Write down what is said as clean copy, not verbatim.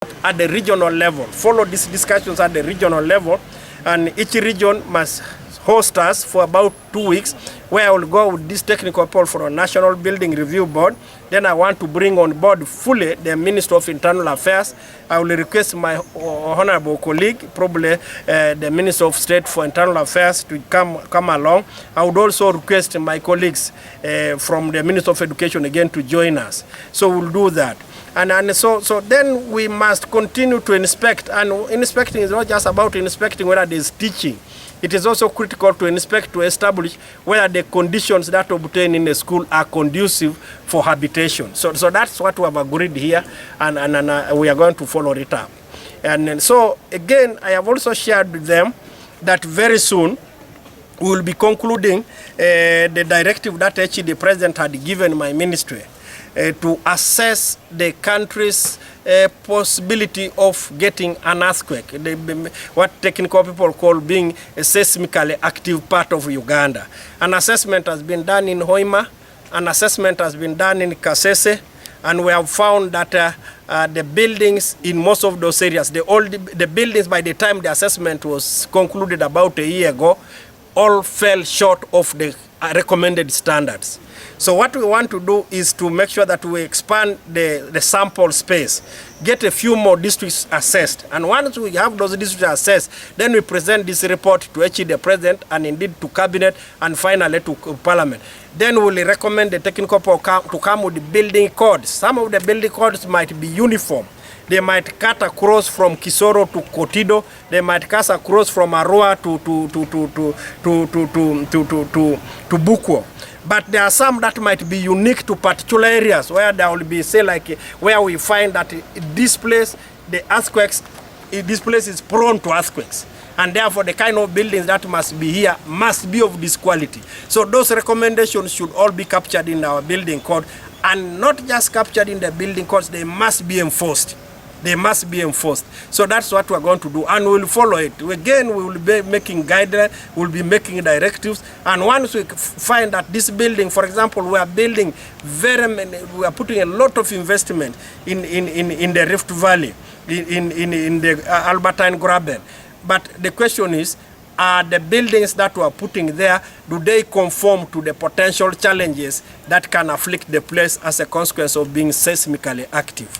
at the regional level, follow these discussions at the regional level, and each region must host us for about 2 weeks, where I will go with this technical report for a National Building Review Board. Then I want to bring on board fully the Minister of Internal Affairs. I will request my honorable colleague, probably the Minister of State for Internal Affairs, to come along. I would also request my colleagues from the Minister of Education again to join us. So we'll do that. And so then we must continue to inspect, and inspecting is not just about inspecting whether there is teaching. It is also critical to inspect to establish whether the conditions that obtain in the school are conducive for habitation. So that's what we have agreed here, and we are going to follow it up. And so again, I have also shared with them that very soon we will be concluding the directive that actually the President had given my ministry to assess the country's possibility of getting an earthquake, what technical people call being a seismically active part of Uganda. An assessment has been done in Hoima, an assessment has been done in Kasese, and we have found that the buildings in most of those areas, the buildings by the time the assessment was concluded about a year ago, all fell short of the recommended standards. So what we want to do is to make sure that we expand the sample space, get a few more districts assessed. And once we have those districts assessed, then we present this report to actually the President and indeed to Cabinet and finally to Parliament. Then we will recommend the technical people to come with the building codes. Some of the building codes might be uniform. They might cut across from Kisoro to Kotido. They might cut across from Arua to Bukwo. But there are some that might be unique to particular areas where there will be, say, like where we find that this place, the earthquakes, this place is prone to earthquakes. And therefore the kind of buildings that must be here must be of this quality. So those recommendations should all be captured in our building code, and not just captured in the building codes, they must be enforced. They must be enforced. So that's what we're going to do, and we'll follow it. Again, we will be making guidelines, we'll be making directives, and once we find that this building, for example, we are building we are putting a lot of investment in the Rift Valley, in the Albertine Graben. But the question is, are the buildings that we are putting there, do they conform to the potential challenges that can afflict the place as a consequence of being seismically active?